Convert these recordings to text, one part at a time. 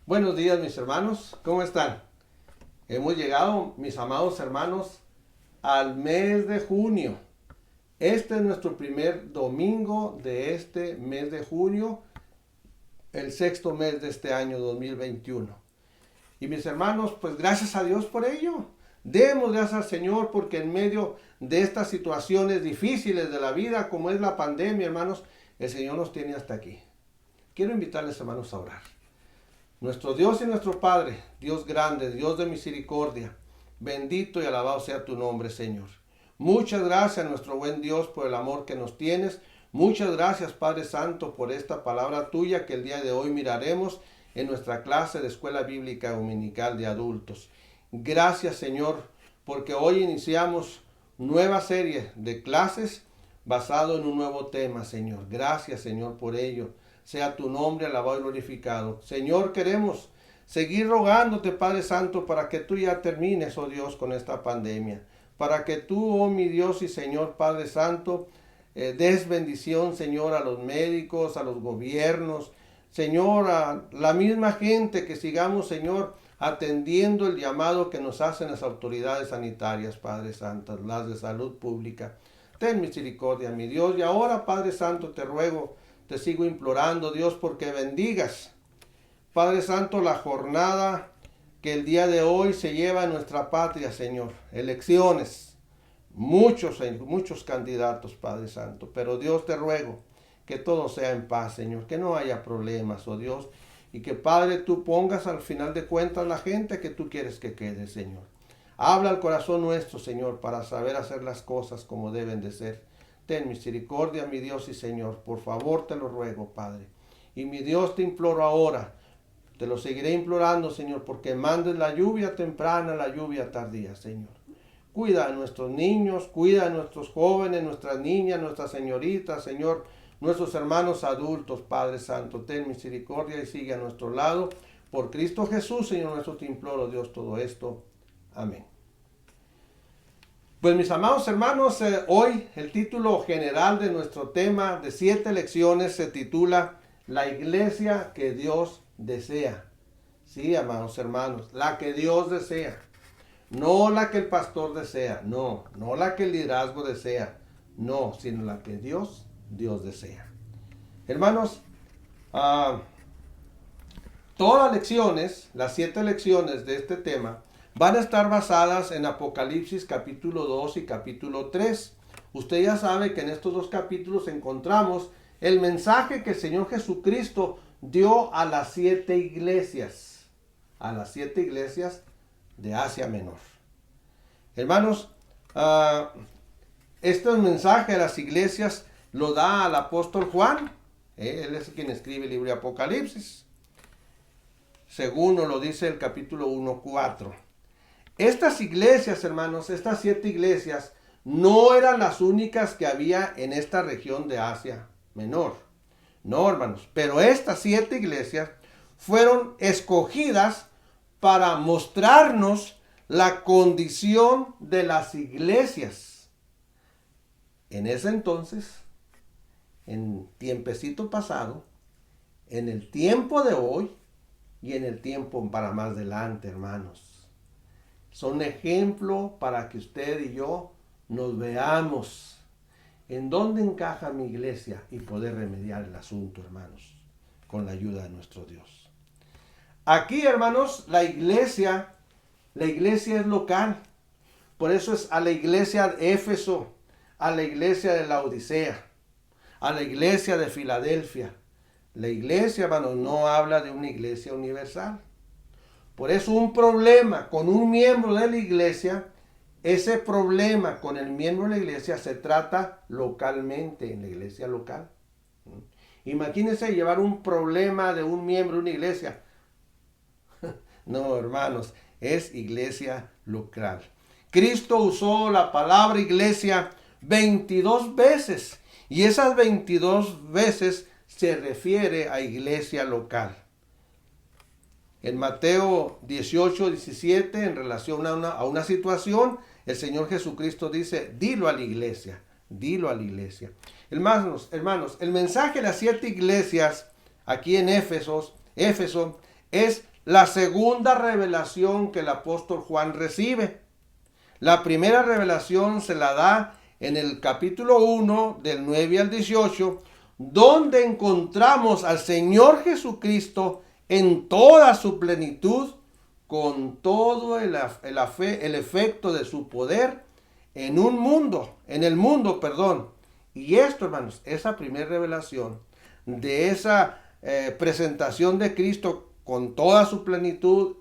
Buenos días, mis hermanos, ¿cómo están? Hemos llegado, mis amados hermanos, al mes de junio. Este es nuestro primer domingo de este mes de junio, el sexto mes de este año 2021. Y mis hermanos, pues gracias a Dios por ello. Demos gracias al Señor porque en medio de estas situaciones difíciles de la vida, como es la pandemia, hermanos, el Señor nos tiene hasta aquí. Quiero invitarles, hermanos, a orar. Nuestro Dios y nuestro Padre, Dios grande, Dios de misericordia, bendito y alabado sea tu nombre, Señor. Muchas gracias, nuestro buen Dios, por el amor que nos tienes. Muchas gracias, Padre Santo, por esta palabra tuya que el día de hoy miraremos en nuestra clase de Escuela Bíblica Dominical de Adultos. Gracias, Señor, porque hoy iniciamos nueva serie de clases basado en un nuevo tema, Señor. Gracias, Señor, por ello. Sea tu nombre alabado y glorificado. Señor, queremos seguir rogándote, Padre Santo, para que tú ya termines, oh Dios, con esta pandemia. Para que tú, oh mi Dios y Señor Padre Santo, des bendición, Señor, a los médicos, a los gobiernos, Señor, a la misma gente, que sigamos, Señor, atendiendo el llamado que nos hacen las autoridades sanitarias, Padre Santo, las de salud pública. Ten misericordia, mi Dios. Y ahora, Padre Santo, te ruego, te sigo implorando, Dios, porque bendigas, Padre Santo, la jornada que el día de hoy se lleva en nuestra patria, Señor. Elecciones, muchos candidatos, Padre Santo. Pero Dios, te ruego que todo sea en paz, Señor, que no haya problemas, oh Dios. Y que, Padre, tú pongas al final de cuentas la gente que tú quieres que quede, Señor. Habla al corazón nuestro, Señor, para saber hacer las cosas como deben de ser. Ten misericordia, mi Dios y Señor. Por favor, te lo ruego, Padre. Y mi Dios, te imploro ahora. Te lo seguiré implorando, Señor, porque mandes la lluvia temprana, la lluvia tardía, Señor. Cuida a nuestros niños, cuida a nuestros jóvenes, nuestras niñas, nuestras señoritas, Señor, nuestros hermanos adultos, Padre Santo. Ten misericordia y sigue a nuestro lado. Por Cristo Jesús, Señor nuestro, te imploro, Dios, todo esto. Amén. Pues mis amados hermanos, hoy el título general de nuestro tema de 7 lecciones se titula La iglesia que Dios desea. Sí, amados hermanos, la que Dios desea. No la que el pastor desea, no la que el liderazgo desea, no, sino la que Dios desea. Hermanos, todas las lecciones, las 7 lecciones de este tema, van a estar basadas en Apocalipsis capítulo 2 y capítulo 3. Usted ya sabe que en estos dos capítulos encontramos el mensaje que el Señor Jesucristo dio a las 7 iglesias. A las 7 iglesias de Asia Menor. Hermanos, este mensaje a las iglesias lo da al apóstol Juan. Él es quien escribe el libro de Apocalipsis. Según nos lo dice el capítulo 1:4. Estas iglesias, hermanos, estas 7 iglesias, no eran las únicas que había en esta región de Asia Menor. No, hermanos, pero estas 7 iglesias fueron escogidas para mostrarnos la condición de las iglesias. En ese entonces, en tiempecito pasado, en el tiempo de hoy y en el tiempo para más adelante, hermanos. Son ejemplo para que usted y yo nos veamos en dónde encaja mi iglesia y poder remediar el asunto, hermanos, con la ayuda de nuestro Dios. Aquí, hermanos, la iglesia es local. Por eso es a la iglesia de Éfeso, a la iglesia de la Odisea, a la iglesia de Filadelfia. La iglesia, hermanos, no habla de una iglesia universal. Por eso un problema con un miembro de la iglesia, ese problema con el miembro de la iglesia se trata localmente, en la iglesia local. Imagínense llevar un problema de un miembro de una iglesia. No, hermanos, es iglesia local. Cristo usó la palabra iglesia 22 veces y esas 22 veces se refiere a iglesia local. En Mateo 18:17, en relación a una situación, el Señor Jesucristo dice, dilo a la iglesia. Hermanos, el mensaje de las 7 iglesias aquí en Éfeso es la segunda revelación que el apóstol Juan recibe. La primera revelación se la da en el capítulo 1, del 9 al 18, donde encontramos al Señor Jesucristo en toda su plenitud, con todo el efecto de su poder en el mundo, perdón. Y esto, hermanos, esa primera revelación de esa presentación de Cristo con toda su plenitud,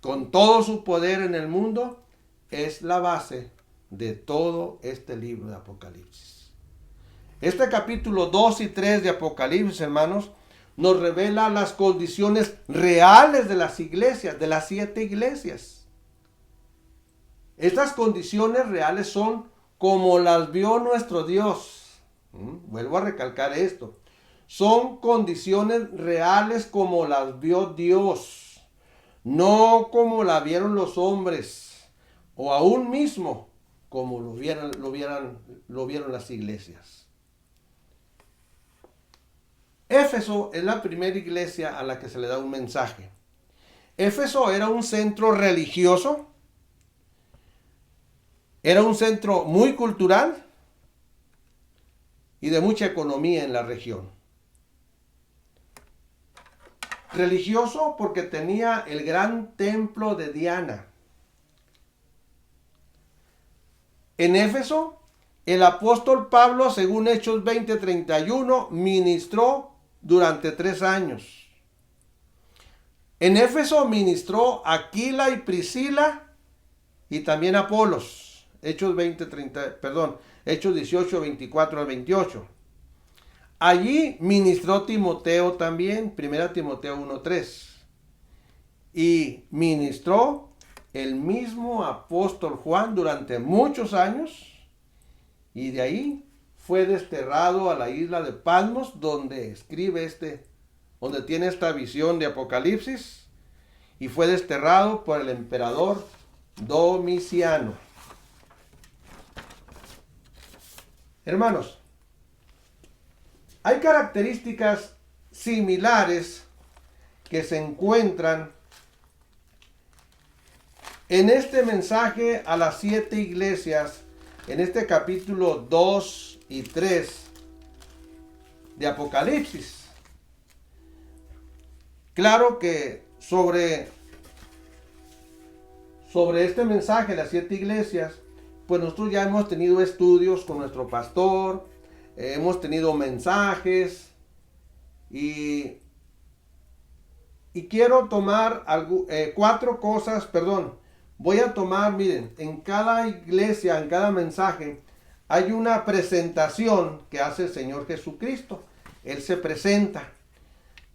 con todo su poder en el mundo, es la base de todo este libro de Apocalipsis. Este capítulo 2 y 3 de Apocalipsis, hermanos, nos revela las condiciones reales de las iglesias, de las 7 iglesias. Estas condiciones reales son como las vio nuestro Dios. Vuelvo a recalcar esto. Son condiciones reales como las vio Dios, no como la vieron los hombres, o aún mismo como lo vieron las iglesias. Éfeso es la primera iglesia a la que se le da un mensaje. Éfeso era un centro religioso, era un centro muy cultural y de mucha economía en la región. Religioso porque tenía el gran templo de Diana. En Éfeso, el apóstol Pablo, según Hechos 20:31, ministró durante 3 años. En Éfeso ministró Aquila y Priscila y también Apolos. Hechos 18, 24 al 28. Allí ministró Timoteo también, 1 Timoteo 1:3. Y ministró el mismo apóstol Juan durante muchos años. Y de ahí fue desterrado a la isla de Patmos, donde donde tiene esta visión de Apocalipsis, y fue desterrado por el emperador Domiciano. Hermanos, hay características similares que se encuentran en este mensaje a las 7 iglesias, en este capítulo 2 y 3 de Apocalipsis. Claro que sobre este mensaje de las 7 iglesias, pues nosotros ya hemos tenido estudios con nuestro pastor, hemos tenido mensajes, y quiero tomar 4 cosas, voy a tomar, miren, en cada iglesia, en cada mensaje, hay una presentación que hace el Señor Jesucristo. Él se presenta.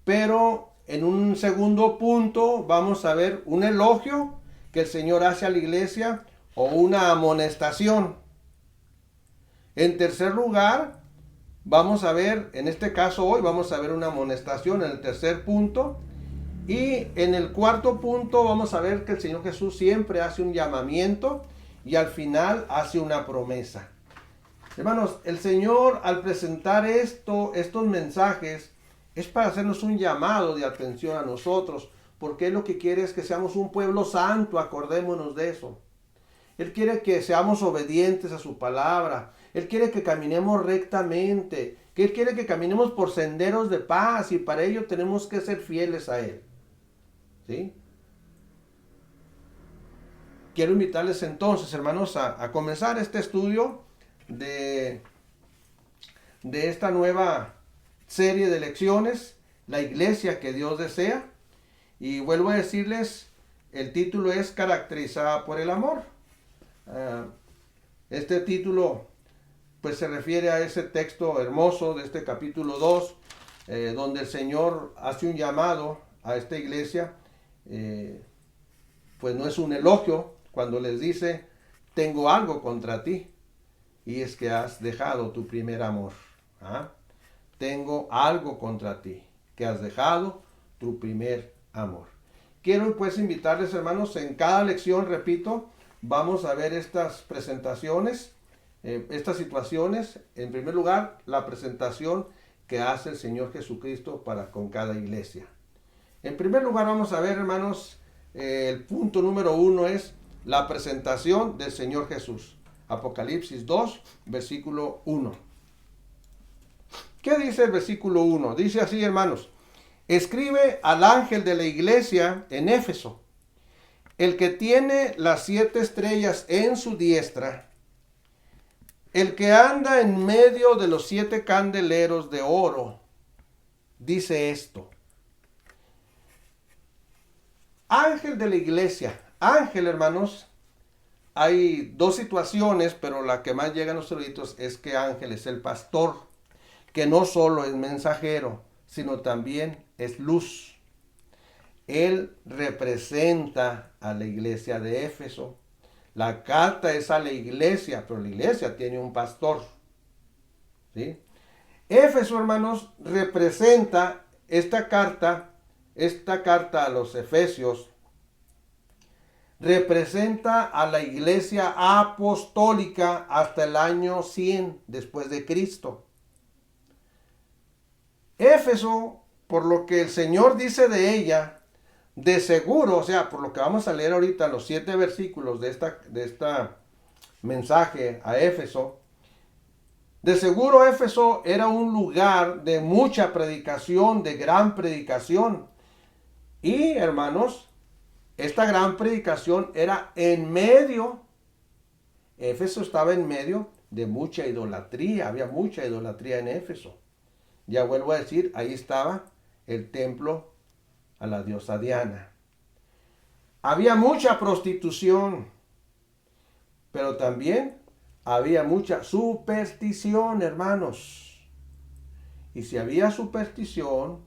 Pero en un segundo punto vamos a ver un elogio que el Señor hace a la iglesia o una amonestación. En tercer lugar, vamos a ver, en este caso hoy, vamos a ver una amonestación en el tercer punto. Y en el cuarto punto vamos a ver que el Señor Jesús siempre hace un llamamiento y al final hace una promesa. Hermanos, el Señor al presentar estos mensajes es para hacernos un llamado de atención a nosotros, porque Él lo que quiere es que seamos un pueblo santo, acordémonos de eso. Él quiere que seamos obedientes a su palabra. Él quiere que caminemos rectamente, que Él quiere que caminemos por senderos de paz, y para ello tenemos que ser fieles a Él. ¿Sí? Quiero invitarles entonces, hermanos, a comenzar este estudio de esta nueva serie de lecciones, la iglesia que Dios desea. Y vuelvo a decirles, el título es Caracterizada por el amor. Este título pues se refiere a ese texto hermoso de este capítulo 2, donde el Señor hace un llamado a esta iglesia. Pues no es un elogio cuando les dice: tengo algo contra ti, y es que has dejado tu primer amor. Tengo algo contra ti, que has dejado tu primer amor. Quiero pues invitarles, hermanos, en cada lección, repito, vamos a ver estas presentaciones, estas situaciones. En primer lugar, la presentación que hace el Señor Jesucristo para con cada iglesia. En primer lugar vamos a ver, hermanos, el punto número 1 es la presentación del Señor Jesús. Apocalipsis 2, versículo 1. ¿Qué dice el versículo 1? Dice así, hermanos: escribe al ángel de la iglesia en Éfeso, el que tiene las 7 estrellas en su diestra, el que anda en medio de los 7 candeleros de oro, dice esto. Ángel de la iglesia. Ángel, hermanos, hay dos situaciones, pero la que más llega a los eruditos es que ángel es el pastor, que no solo es mensajero, sino también es luz. Él representa a la iglesia de Éfeso. La carta es a la iglesia, pero la iglesia tiene un pastor. ¿Sí? Éfeso, hermanos, representa esta carta a los Efesios, representa a la iglesia apostólica hasta el año 100 después de Cristo. Éfeso, por lo que el Señor dice de ella, de seguro, o sea, por lo que vamos a leer ahorita, los 7 versículos de esta mensaje a Éfeso, de seguro Éfeso era un lugar de mucha predicación, de gran predicación. Y, hermanos, esta gran predicación era en medio, Éfeso estaba en medio de mucha idolatría, había mucha idolatría en Éfeso. Ya vuelvo a decir, ahí estaba el templo a la diosa Diana. Había mucha prostitución, pero también había mucha superstición, hermanos. Y si había superstición,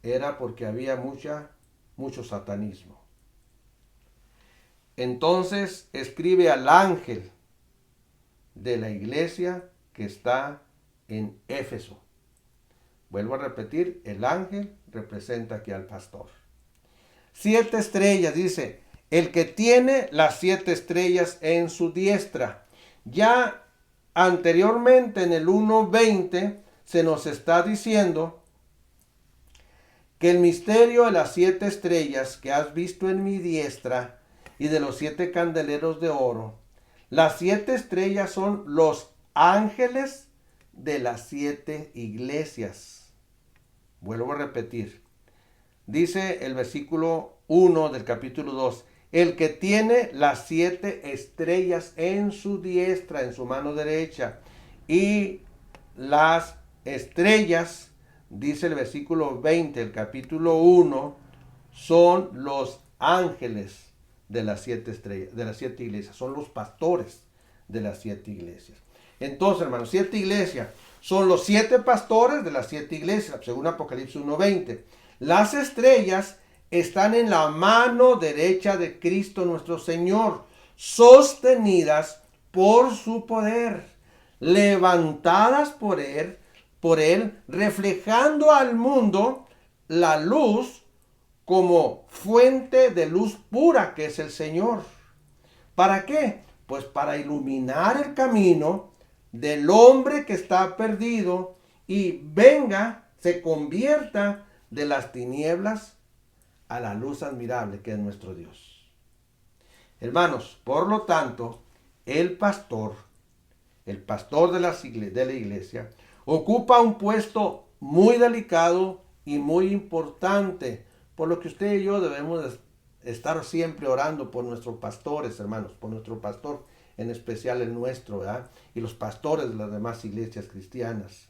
era porque había mucho satanismo. Entonces escribe al ángel de la iglesia que está en Éfeso. Vuelvo a repetir, el ángel representa aquí al pastor. 7 estrellas, dice, el que tiene las 7 estrellas en su diestra. Ya anteriormente en el 1:20 se nos está diciendo que el misterio de las 7 estrellas que has visto en mi diestra y de los 7 candeleros de oro, las 7 estrellas son los ángeles de las 7 iglesias. Vuelvo a repetir. Dice el versículo 1 del capítulo 2, el que tiene las 7 estrellas en su diestra, en su mano derecha, y las estrellas, dice el versículo 20, el capítulo 1, son los ángeles de las 7 estrellas, de las 7 iglesias, son los pastores de las 7 iglesias. Entonces, hermanos, 7 iglesias son los 7 pastores de las 7 iglesias, según Apocalipsis 1:20. Las estrellas están en la mano derecha de Cristo nuestro Señor, sostenidas por su poder, levantadas por él, reflejando al mundo la luz como fuente de luz pura que es el Señor. ¿Para qué? Pues para iluminar el camino del hombre que está perdido y venga, se convierta de las tinieblas a la luz admirable que es nuestro Dios. Hermanos, por lo tanto, el pastor de la iglesia, ocupa un puesto muy delicado y muy importante, por lo que usted y yo debemos estar siempre orando por nuestros pastores, hermanos, por nuestro pastor, en especial el nuestro, ¿verdad? Y los pastores de las demás iglesias cristianas.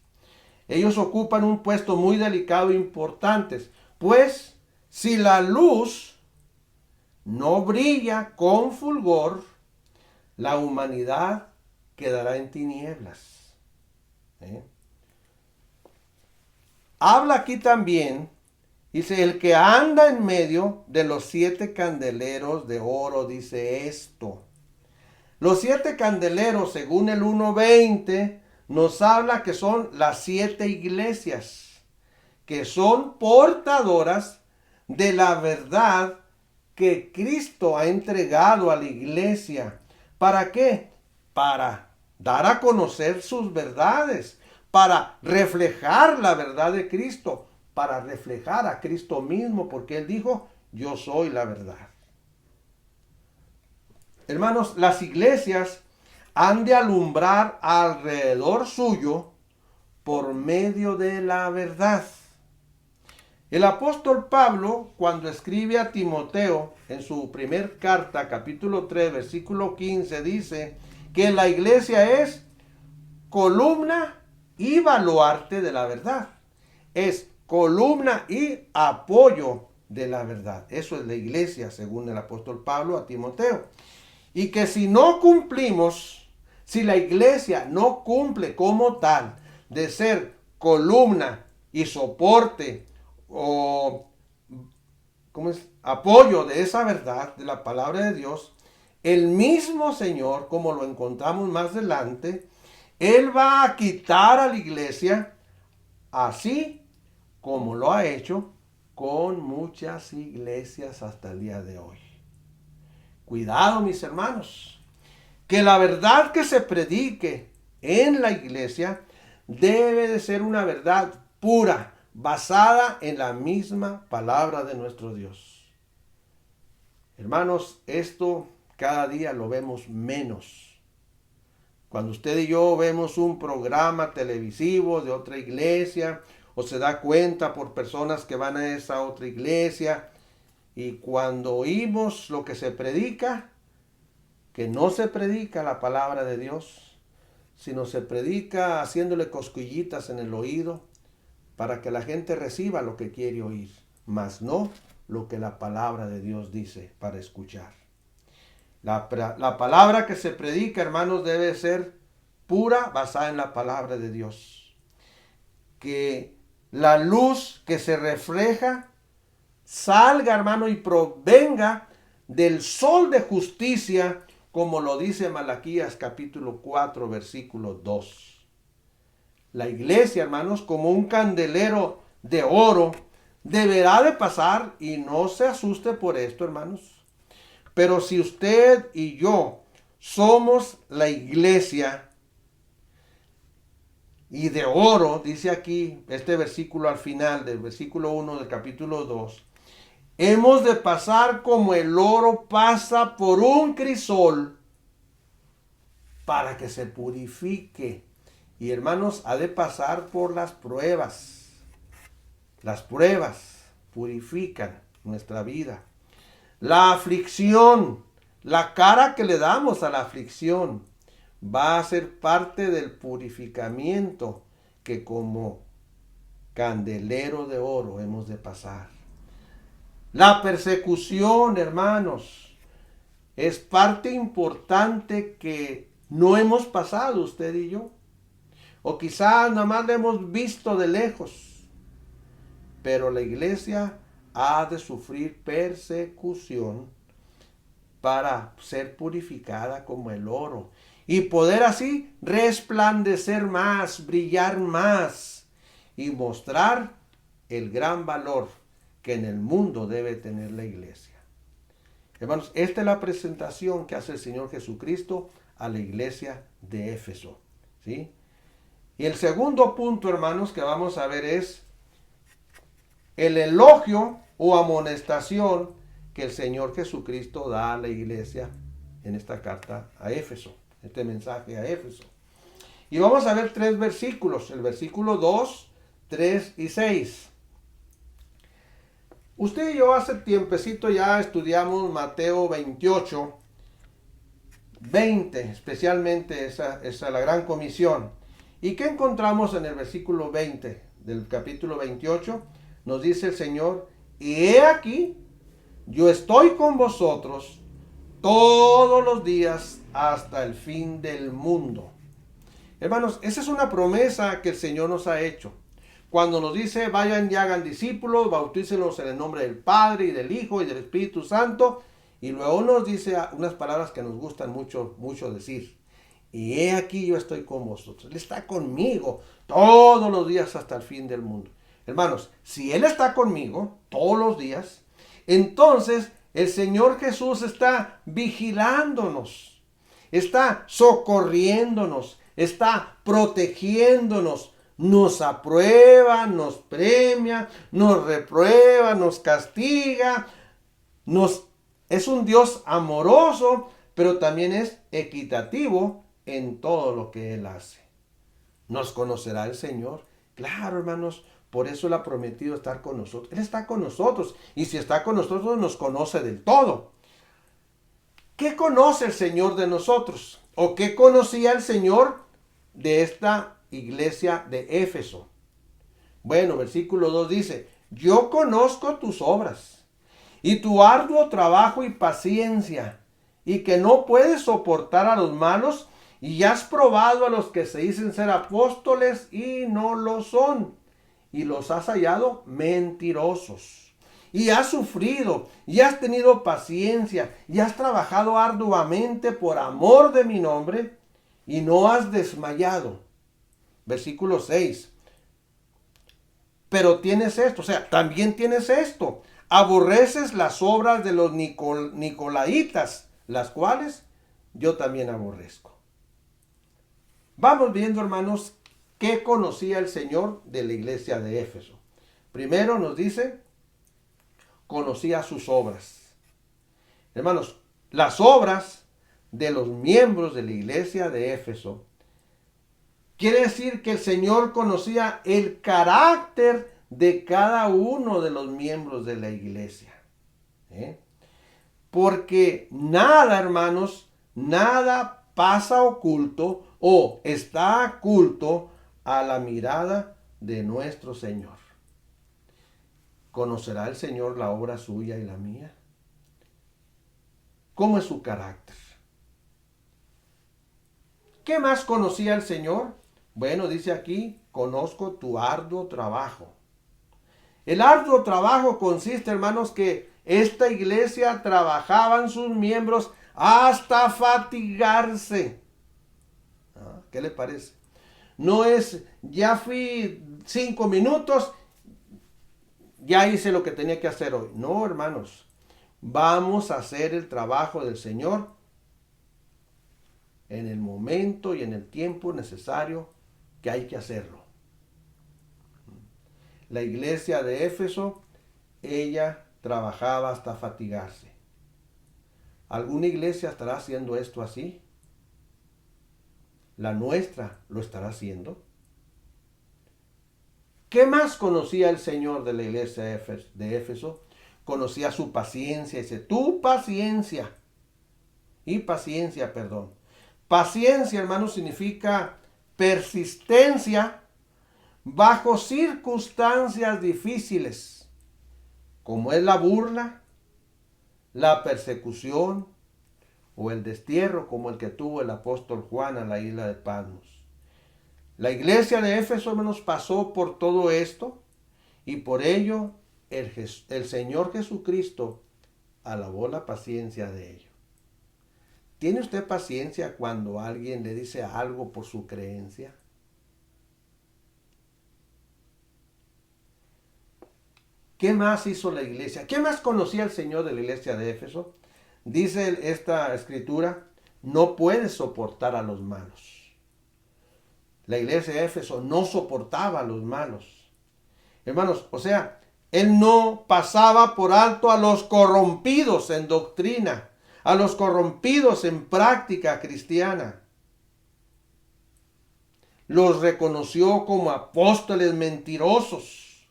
Ellos ocupan un puesto muy delicado e importante, pues si la luz no brilla con fulgor, la humanidad quedará en tinieblas. Habla aquí también, dice, el que anda en medio de los 7 candeleros de oro, dice esto. Los 7 candeleros, según el 1:20, nos habla que son las 7 iglesias, que son portadoras de la verdad que Cristo ha entregado a la iglesia. ¿Para qué? Para dar a conocer sus verdades, para reflejar la verdad de Cristo, para reflejar a Cristo mismo, porque Él dijo, yo soy la verdad. Hermanos, las iglesias han de alumbrar alrededor suyo por medio de la verdad. El apóstol Pablo, cuando escribe a Timoteo en su primer carta, capítulo 3, versículo 15, dice que la iglesia es columna y baluarte de la verdad. Es columna y apoyo de la verdad. Eso es la iglesia, según el apóstol Pablo a Timoteo. Y que si no cumplimos, si la iglesia no cumple como tal de ser columna y soporte o apoyo de esa verdad, de la palabra de Dios, el mismo Señor, como lo encontramos más adelante, Él va a quitar a la iglesia así como lo ha hecho con muchas iglesias hasta el día de hoy. Cuidado, mis hermanos, que la verdad que se predique en la iglesia debe de ser una verdad pura, basada en la misma palabra de nuestro Dios. Hermanos, esto cada día lo vemos menos. Cuando usted y yo vemos un programa televisivo de otra iglesia, o se da cuenta por personas que van a esa otra iglesia, y cuando oímos lo que se predica, que no se predica la palabra de Dios, sino se predica haciéndole cosquillitas en el oído para que la gente reciba lo que quiere oír, mas no lo que la palabra de Dios dice para escuchar. La palabra que se predica, hermanos, debe ser pura, basada en la palabra de Dios. Que la luz que se refleja salga, hermano, y provenga del sol de justicia, como lo dice Malaquías capítulo 4, versículo 2. La iglesia, hermanos, como un candelero de oro, deberá de pasar, y no se asuste por esto, hermanos. Pero si usted y yo somos la iglesia, y de oro, dice aquí este versículo al final del versículo 1 del capítulo 2, hemos de pasar como el oro pasa por un crisol para que se purifique. Y hermanos, ha de pasar por las pruebas. Las pruebas purifican nuestra vida. La aflicción, la cara que le damos a la aflicción, va a ser parte del purificamiento que como candelero de oro hemos de pasar. La persecución, hermanos, es parte importante que no hemos pasado usted y yo. O quizás nada más la hemos visto de lejos. Pero la iglesia ha de sufrir persecución para ser purificada como el oro. Y poder así resplandecer más, brillar más y mostrar el gran valor que en el mundo debe tener la iglesia. Hermanos, esta es la presentación que hace el Señor Jesucristo a la iglesia de Éfeso, ¿sí? Y el segundo punto, hermanos, que vamos a ver es el elogio o amonestación que el Señor Jesucristo da a la iglesia en esta carta a Éfeso, este mensaje a Éfeso. Y vamos a ver 3 versículos, el versículo 2, 3 y 6. Usted y yo hace tiempecito ya estudiamos Mateo 28, 20, especialmente esa la gran comisión. ¿Y qué encontramos en el versículo 20 del capítulo 28? Nos dice el Señor, y he aquí, yo estoy con vosotros todos los días hasta el fin del mundo. Hermanos, esa es una promesa que el Señor nos ha hecho. Cuando nos dice, vayan y hagan discípulos, bautícenlos en el nombre del Padre y del Hijo y del Espíritu Santo. Y luego nos dice unas palabras que nos gustan mucho, mucho decir. Y he aquí yo estoy con vosotros. Él está conmigo todos los días hasta el fin del mundo. Hermanos, si Él está conmigo todos los días, entonces el Señor Jesús está vigilándonos, está socorriéndonos, está protegiéndonos, nos aprueba, nos premia, nos reprueba, nos castiga, es un Dios amoroso, pero también es equitativo en todo lo que Él hace. ¿Nos conocerá el Señor? Claro, hermanos, por eso Él ha prometido estar con nosotros. Él está con nosotros, y si está con nosotros nos conoce del todo. ¿Qué conoce el Señor de nosotros? ¿O qué conocía el Señor de esta iglesia de Éfeso? Bueno, versículo 2 dice, yo conozco tus obras y tu arduo trabajo y paciencia, y que no puedes soportar a los malos, y has probado a los que se dicen ser apóstoles y no lo son, y los has hallado mentirosos. Y has sufrido, y has tenido paciencia, y has trabajado arduamente por amor de mi nombre, y no has desmayado. Versículo 6. Pero tienes esto, o sea, también tienes esto. Aborreces las obras de los nicolaitas, las cuales yo también aborrezco. Vamos viendo, hermanos, qué conocía el Señor de la iglesia de Éfeso. Primero nos dice, conocía sus obras. Hermanos, las obras de los miembros de la iglesia de Éfeso quiere decir que el Señor conocía el carácter de cada uno de los miembros de la iglesia. Porque nada, hermanos, nada pasa oculto o está oculto a la mirada de nuestro Señor. ¿Conocerá el Señor la obra suya y la mía? ¿Cómo es su carácter? ¿Qué más conocía el Señor? Bueno, dice aquí, conozco tu arduo trabajo. El arduo trabajo consiste, hermanos, que esta iglesia trabajaban sus miembros hasta fatigarse. ¿Qué le parece? No es, ya fui 5 minutos, ya hice lo que tenía que hacer hoy. No, hermanos, vamos a hacer el trabajo del Señor en el momento y en el tiempo necesario que hay que hacerlo. La iglesia de Éfeso, ella trabajaba hasta fatigarse. ¿Alguna iglesia estará haciendo esto así? ¿La nuestra lo estará haciendo? ¿Qué más conocía el Señor de la iglesia de Éfeso? Conocía su paciencia. Dice, tu paciencia. Y paciencia, perdón. Paciencia, hermano, significa persistencia bajo circunstancias difíciles, como es la burla, la persecución o el destierro, como el que tuvo el apóstol Juan a la isla de Patmos. La iglesia de Éfeso, hermanos, pasó por todo esto, y por ello el Señor Jesucristo alabó la paciencia de ellos. ¿Tiene usted paciencia cuando alguien le dice algo por su creencia? ¿Qué más hizo la iglesia? ¿Qué más conocía el Señor de la iglesia de Éfeso? Dice esta escritura, no puede soportar a los malos. La iglesia de Éfeso no soportaba a los malos. Hermanos, o sea, él no pasaba por alto a los corrompidos en doctrina, a los corrompidos en práctica cristiana. Los reconoció como apóstoles mentirosos,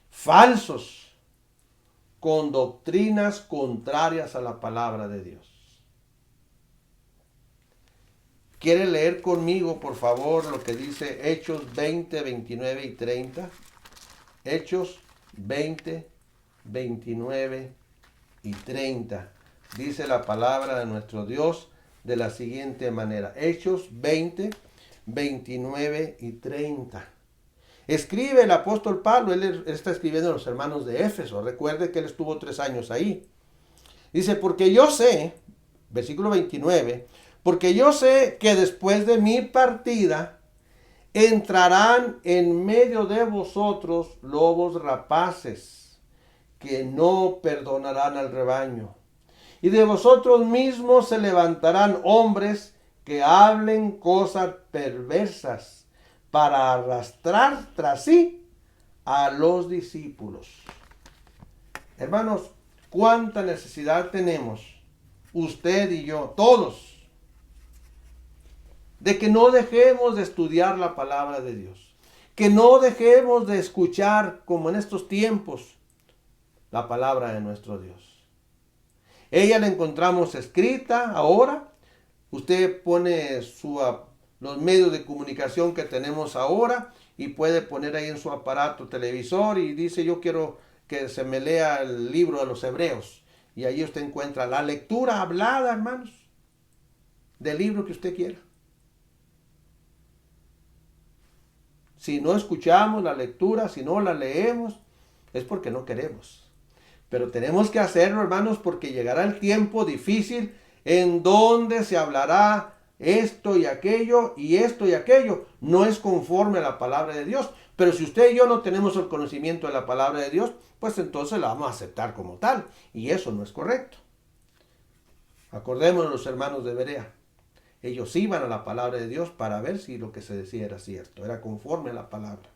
falsos, con doctrinas contrarias a la palabra de Dios. ¿Quiere leer conmigo, por favor, lo que dice Hechos 20, 29 y 30? Hechos 20, 29 y 30. Dice la palabra de nuestro Dios de la siguiente manera. Hechos 20, 29 y 30. Escribe el apóstol Pablo, él está escribiendo a los hermanos de Éfeso. Recuerde que él estuvo 3 años ahí. Dice, porque yo sé, versículo 29, porque yo sé que después de mi partida entrarán en medio de vosotros lobos rapaces, que no perdonarán al rebaño. Y de vosotros mismos se levantarán hombres que hablen cosas perversas para arrastrar tras sí a los discípulos. Hermanos, cuánta necesidad tenemos, usted y yo, todos, de que no dejemos de estudiar la palabra de Dios, que no dejemos de escuchar, como en estos tiempos, la palabra de nuestro Dios. Ella la encontramos escrita ahora. Usted pone los medios de comunicación que tenemos ahora y puede poner ahí en su aparato televisor y dice: yo quiero que se me lea el libro de los Hebreos. Y ahí usted encuentra la lectura hablada, hermanos, del libro que usted quiera. Si no escuchamos la lectura, si no la leemos, es porque no queremos. Pero tenemos que hacerlo, hermanos, porque llegará el tiempo difícil en donde se hablará esto y aquello, y esto y aquello. No es conforme a la palabra de Dios. Pero si usted y yo no tenemos el conocimiento de la palabra de Dios, pues entonces la vamos a aceptar como tal. Y eso no es correcto. Acordémonos los hermanos de Berea. Ellos iban a la palabra de Dios para ver si lo que se decía era cierto, era conforme a la palabra.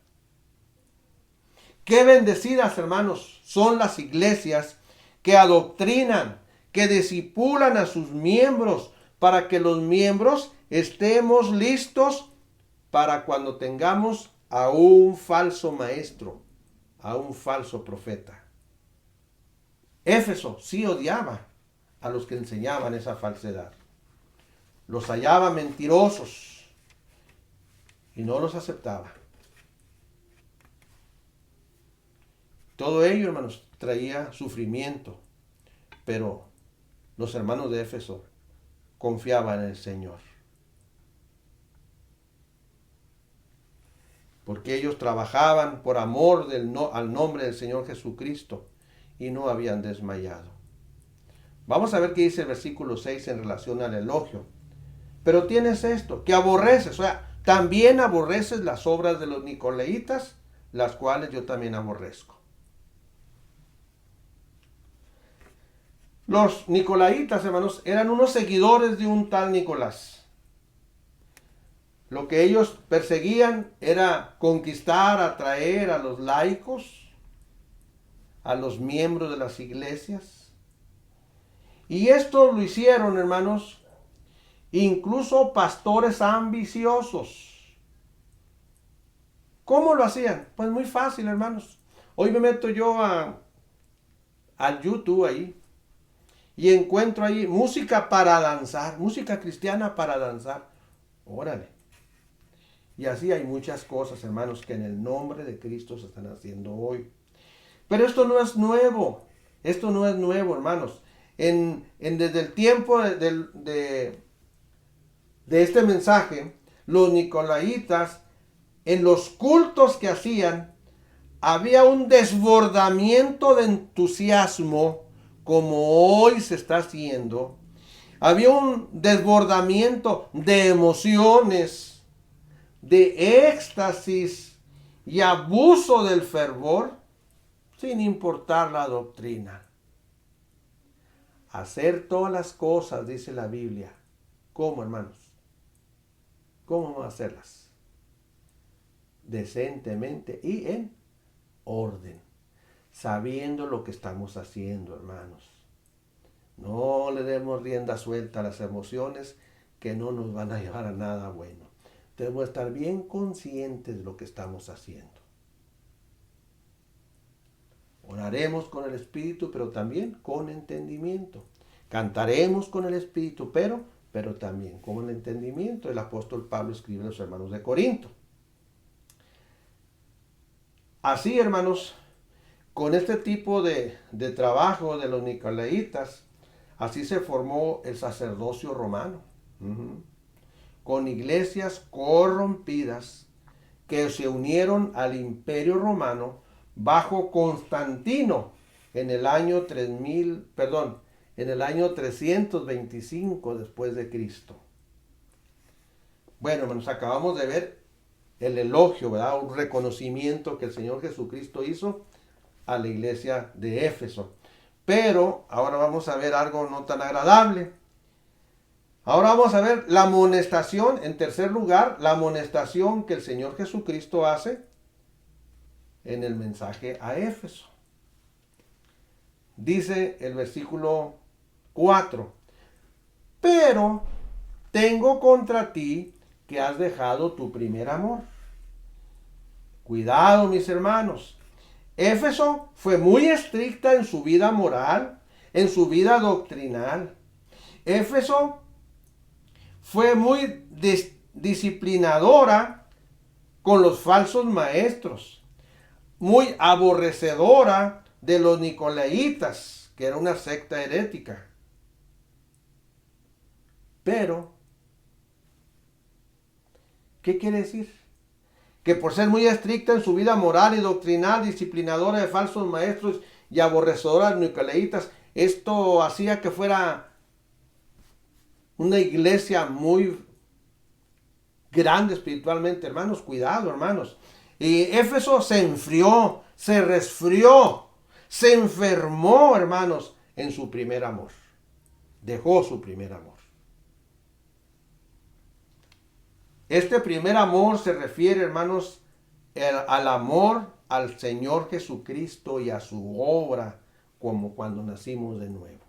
Qué bendecidas, hermanos, son las iglesias que adoctrinan, que discipulan a sus miembros para que los miembros estemos listos para cuando tengamos a un falso maestro, a un falso profeta. Éfeso sí odiaba a los que enseñaban esa falsedad. Los hallaba mentirosos y no los aceptaba. Todo ello, hermanos, traía sufrimiento, pero los hermanos de Éfeso confiaban en el Señor. Porque ellos trabajaban por amor al nombre del Señor Jesucristo y no habían desmayado. Vamos a ver qué dice el versículo 6 en relación al elogio. Pero tienes esto, que aborreces, o sea, también aborreces las obras de los nicolaitas, las cuales yo también aborrezco. Los nicolaitas, hermanos, eran unos seguidores de un tal Nicolás. Lo que ellos perseguían era conquistar, atraer a los laicos, a los miembros de las iglesias. Y esto lo hicieron, hermanos, incluso pastores ambiciosos. ¿Cómo lo hacían? Pues muy fácil, hermanos. Hoy me meto yo al YouTube ahí y encuentro ahí música para danzar, música cristiana para danzar. Órale. Y así hay muchas cosas, hermanos, que en el nombre de Cristo se están haciendo hoy. Pero esto no es nuevo. Esto no es nuevo, hermanos. Desde el tiempo de este mensaje, los nicolaitas, en los cultos que hacían, había un desbordamiento de entusiasmo, como hoy se está haciendo. Había un desbordamiento de emociones, de éxtasis y abuso del fervor, sin importar la doctrina. Hacer todas las cosas, dice la Biblia. ¿Cómo, hermanos? ¿Cómo vamos a hacerlas? Decentemente y en orden, sabiendo lo que estamos haciendo, hermanos. No le demos rienda suelta a las emociones que no nos van a llevar a nada bueno. Debemos estar bien conscientes de lo que estamos haciendo. Oraremos con el Espíritu, pero también con entendimiento. Cantaremos con el Espíritu, pero también con el entendimiento. El apóstol Pablo escribe a los hermanos de Corinto. Así, hermanos, con este tipo de trabajo de los nicolaitas, así se formó el sacerdocio romano. Con iglesias corrompidas que se unieron al imperio romano bajo Constantino en el año 325 después de Cristo. Bueno, hermanos, acabamos de ver el elogio, ¿verdad? Un reconocimiento que el Señor Jesucristo hizo a la iglesia de Éfeso. Pero ahora vamos a ver algo no tan agradable. Ahora vamos a ver la amonestación, en tercer lugar, la amonestación que el Señor Jesucristo hace en el mensaje a Éfeso. Dice el versículo 4, pero tengo contra ti que has dejado tu primer amor. Cuidado, mis hermanos. Éfeso fue muy estricta en su vida moral, en su vida doctrinal. Éfeso fue muy disciplinadora con los falsos maestros, muy aborrecedora de los nicolaitas, que era una secta herética. Pero, ¿qué quiere decir? Que por ser muy estricta en su vida moral y doctrinal, disciplinadora de falsos maestros y aborrecedora de nicolaitas, esto hacía que fuera una iglesia muy grande espiritualmente. Hermanos, cuidado, hermanos. Y Éfeso se enfrió, se resfrió, se enfermó, hermanos, en su primer amor. Dejó su primer amor. Este primer amor se refiere, hermanos, al amor al Señor Jesucristo y a su obra, como cuando nacimos de nuevo.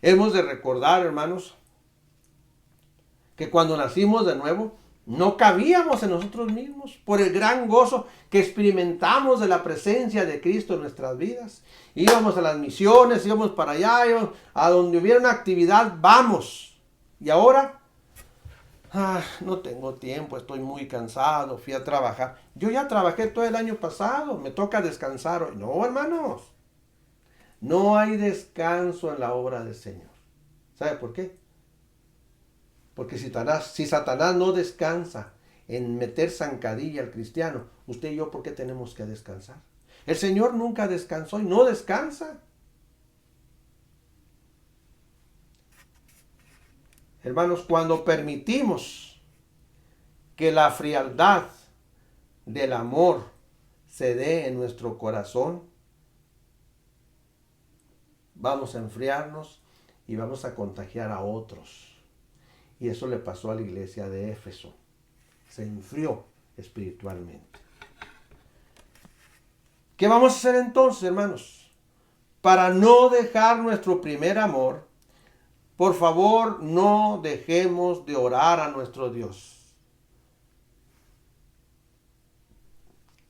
Hemos de recordar, hermanos, que cuando nacimos de nuevo, no cabíamos en nosotros mismos por el gran gozo que experimentamos de la presencia de Cristo en nuestras vidas. Íbamos a las misiones, íbamos para allá, íbamos a donde hubiera una actividad, vamos. Y ahora, no tengo tiempo, estoy muy cansado, fui a trabajar. Yo ya trabajé todo el año pasado, me toca descansar hoy. No, hermanos, no hay descanso en la obra del Señor. ¿Sabe por qué? Porque si Satanás no descansa en meter zancadilla al cristiano, usted y yo, ¿por qué tenemos que descansar? El Señor nunca descansó y no descansa. Hermanos, cuando permitimos que la frialdad del amor se dé en nuestro corazón, vamos a enfriarnos y vamos a contagiar a otros. Y eso le pasó a la iglesia de Éfeso. Se enfrió espiritualmente. ¿Qué vamos a hacer entonces, hermanos? Para no dejar nuestro primer amor, por favor, no dejemos de orar a nuestro Dios.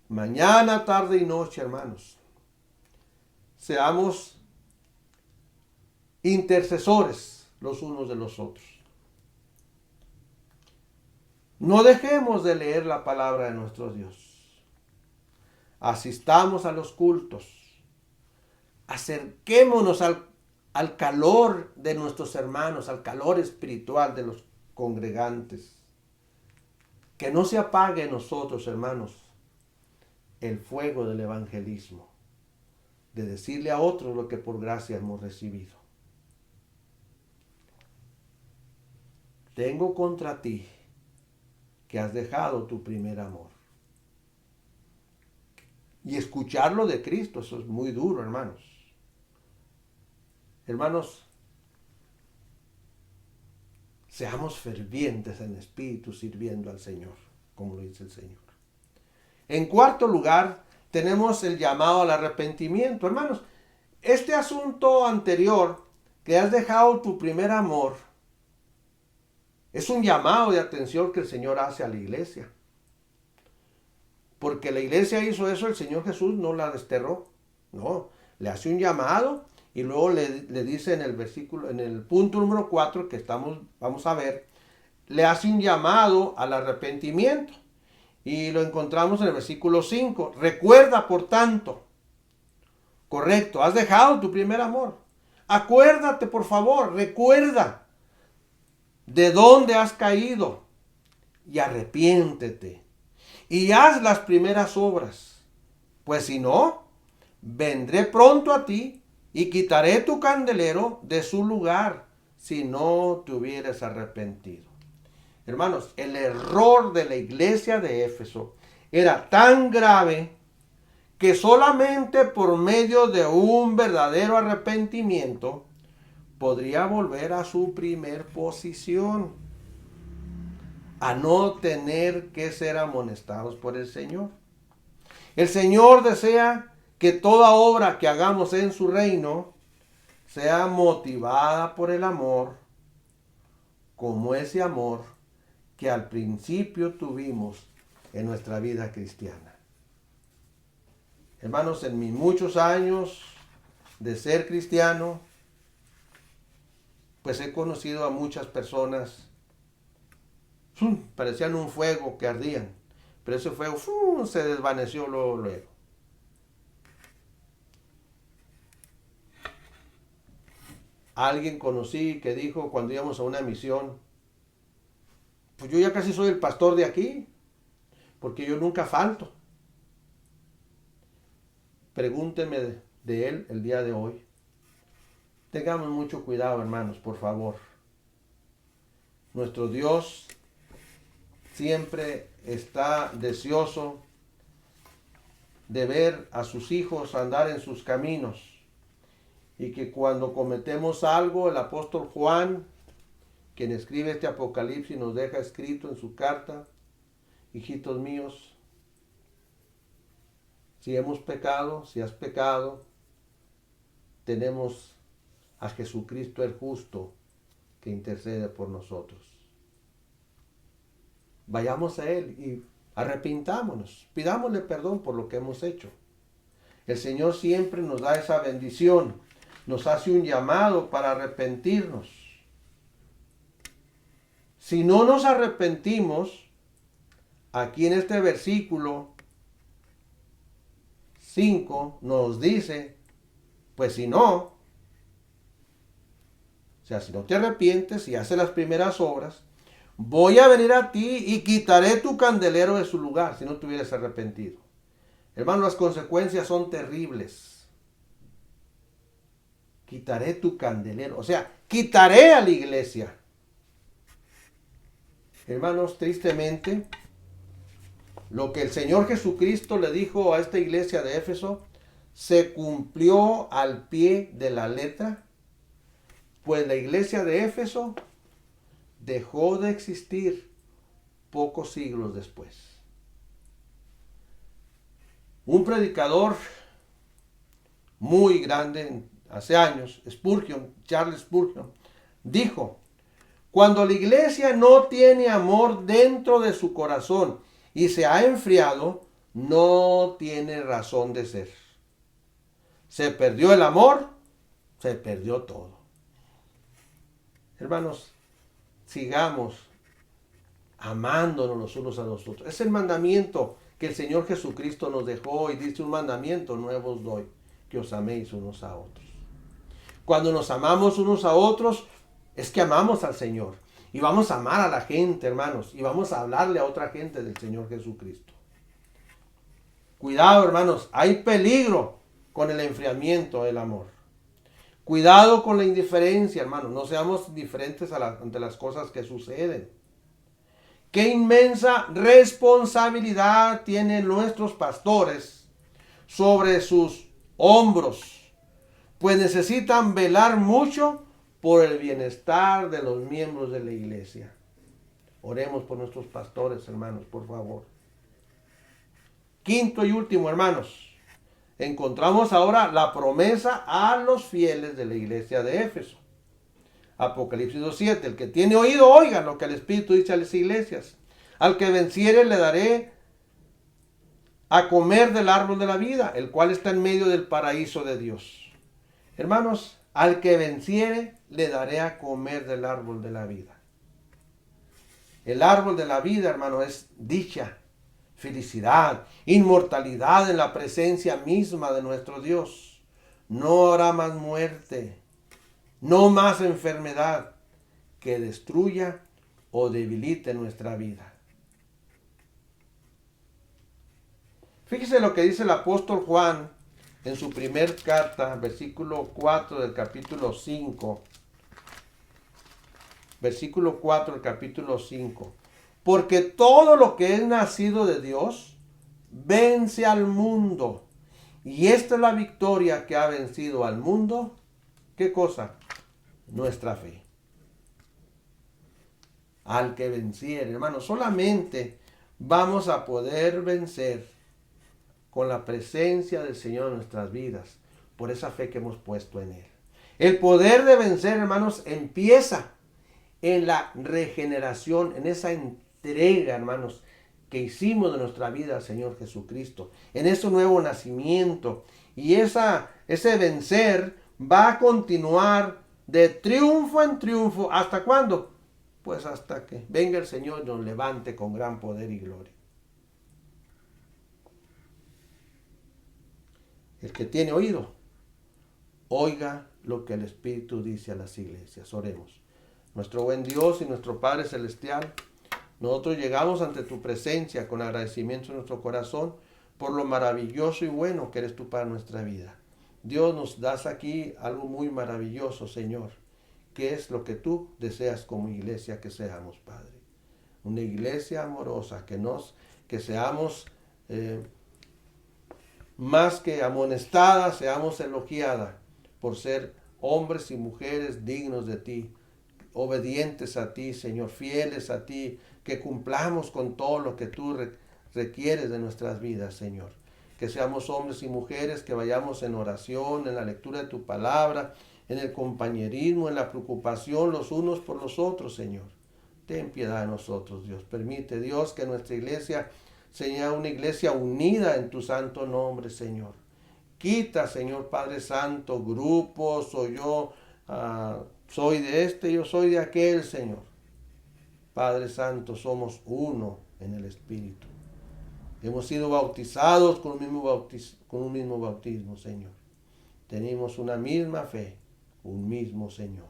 Mañana, tarde y noche, hermanos, seamos intercesores los unos de los otros. No dejemos de leer la palabra de nuestro Dios. Asistamos a los cultos. Acerquémonos al calor de nuestros hermanos, al calor espiritual de los congregantes. Que no se apague en nosotros, hermanos, el fuego del evangelismo, de decirle a otros lo que por gracia hemos recibido. Tengo contra ti que has dejado tu primer amor. Y escucharlo de Cristo, eso es muy duro, hermanos. Hermanos, seamos fervientes en espíritu sirviendo al Señor, como lo dice el Señor. En cuarto lugar, tenemos el llamado al arrepentimiento. Hermanos, este asunto anterior, que has dejado tu primer amor, es un llamado de atención que el Señor hace a la iglesia. Porque la iglesia hizo eso, el Señor Jesús no la desterró. No, le hace un llamado y luego le dice en el versículo, en el punto número 4 que vamos a ver, le hace un llamado al arrepentimiento. Y lo encontramos en el versículo 5. Recuerda, por tanto, correcto, has dejado tu primer amor. Acuérdate, por favor, recuerda de dónde has caído y arrepiéntete y haz las primeras obras, pues si no, vendré pronto a ti y quitaré tu candelero de su lugar si no te hubieras arrepentido. Hermanos, el error de la iglesia de Éfeso era tan grave que solamente por medio de un verdadero arrepentimiento podría volver a su primer posición, a no tener que ser amonestados por el Señor. El Señor desea que toda obra que hagamos en su reino sea motivada por el amor, como ese amor que al principio tuvimos en nuestra vida cristiana. Hermanos, en mis muchos años de ser cristiano, pues he conocido a muchas personas, parecían un fuego que ardían, pero ese fuego se desvaneció luego. Alguien conocí que dijo cuando íbamos a una misión, pues yo ya casi soy el pastor de aquí, porque yo nunca falto. Pregúntenme de él el día de hoy. Tengamos mucho cuidado, hermanos, por favor. Nuestro Dios siempre está deseoso de ver a sus hijos andar en sus caminos. Y que cuando cometemos algo, el apóstol Juan, quien escribe este Apocalipsis, nos deja escrito en su carta: hijitos míos, si hemos pecado, si has pecado, tenemos a Jesucristo el justo que intercede por nosotros. Vayamos a Él y arrepintámonos, pidámosle perdón por lo que hemos hecho. El Señor siempre nos da esa bendición, nos hace un llamado para arrepentirnos. Si no nos arrepentimos, aquí en este versículo 5 nos dice, pues si no, o sea, si no te arrepientes y haces las primeras obras, voy a venir a ti y quitaré tu candelero de su lugar, si no te hubieras arrepentido. Hermano, las consecuencias son terribles. Quitaré tu candelero, o sea, quitaré a la iglesia. Hermanos, tristemente, lo que el Señor Jesucristo le dijo a esta iglesia de Éfeso se cumplió al pie de la letra, pues la iglesia de Éfeso dejó de existir pocos siglos después. Un predicador muy grande hace años, Charles Spurgeon, dijo: cuando la iglesia no tiene amor dentro de su corazón y se ha enfriado, no tiene razón de ser. Se perdió el amor, se perdió todo. Hermanos, sigamos amándonos los unos a los otros. Es el mandamiento que el Señor Jesucristo nos dejó y dice: un mandamiento nuevo os doy, que os améis unos a otros. Cuando nos amamos unos a otros, es que amamos al Señor. Y vamos a amar a la gente, hermanos. Y vamos a hablarle a otra gente del Señor Jesucristo. Cuidado, hermanos. Hay peligro con el enfriamiento del amor. Cuidado con la indiferencia, hermanos. No seamos indiferentes ante las cosas que suceden. Qué inmensa responsabilidad tienen nuestros pastores sobre sus hombros, pues necesitan velar mucho por el bienestar de los miembros de la iglesia. Oremos por nuestros pastores, hermanos, por favor. Quinto y último, hermanos, encontramos ahora la promesa a los fieles de la iglesia de Éfeso. Apocalipsis 2:7, el que tiene oído, oiga lo que el Espíritu dice a las iglesias. Al que venciere le daré a comer del árbol de la vida, el cual está en medio del paraíso de Dios. Hermanos, al que venciere le daré a comer del árbol de la vida. El árbol de la vida, hermano, es dicha, felicidad, inmortalidad en la presencia misma de nuestro Dios. No habrá más muerte, no más enfermedad que destruya o debilite nuestra vida. Fíjese lo que dice el apóstol Juan en su primer carta, versículo 4 del capítulo 5. Versículo 4 del capítulo 5. Porque todo lo que es nacido de Dios vence al mundo. Y esta es la victoria que ha vencido al mundo. ¿Qué cosa? nuestra fe. Al que venciere, hermanos, solamente vamos a poder vencer con la presencia del Señor en nuestras vidas, por esa fe que hemos puesto en Él. El poder de vencer, hermanos, empieza en la regeneración, en esa entrega, hermanos, que hicimos de nuestra vida al Señor Jesucristo, en ese nuevo nacimiento. Y ese vencer va a continuar de triunfo en triunfo. ¿Hasta cuándo? Pues hasta que venga el Señor y nos levante con gran poder y gloria. El que tiene oído, oiga lo que el Espíritu dice a las iglesias. Oremos. Nuestro buen Dios y nuestro Padre Celestial, nosotros llegamos ante tu presencia con agradecimiento en nuestro corazón por lo maravilloso y bueno que eres tú para nuestra vida. Dios, nos das aquí algo muy maravilloso, Señor, que es lo que tú deseas como iglesia que seamos, Padre. Una iglesia amorosa, que seamos más que amonestada, seamos elogiada por ser hombres y mujeres dignos de ti, obedientes a ti, Señor, fieles a ti, que cumplamos con todo lo que tú requieres de nuestras vidas, Señor. Que seamos hombres y mujeres que vayamos en oración, en la lectura de tu palabra, en el compañerismo, en la preocupación los unos por los otros, Señor. Ten piedad de nosotros, Dios. Permite, Dios, que nuestra iglesia sea una iglesia unida en tu santo nombre, Señor. Quita, Señor Padre Santo, grupos, soy de este, yo soy de aquel, Señor. Padre Santo, somos uno en el Espíritu. Hemos sido bautizados con un mismo bautismo, Señor. Tenemos una misma fe, un mismo Señor.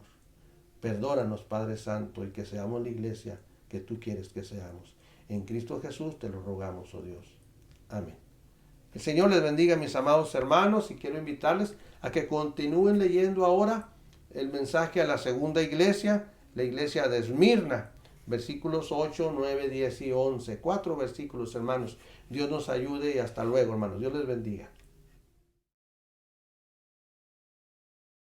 Perdónanos, Padre Santo, y que seamos la iglesia que tú quieres que seamos. En Cristo Jesús te lo rogamos, oh Dios. Amén. El Señor les bendiga, mis amados hermanos, y quiero invitarles a que continúen leyendo ahora el mensaje a la segunda iglesia, la iglesia de Esmirna, versículos 8, 9, 10 y 11. 4 versículos, hermanos. Dios nos ayude y hasta luego, hermanos. Dios les bendiga.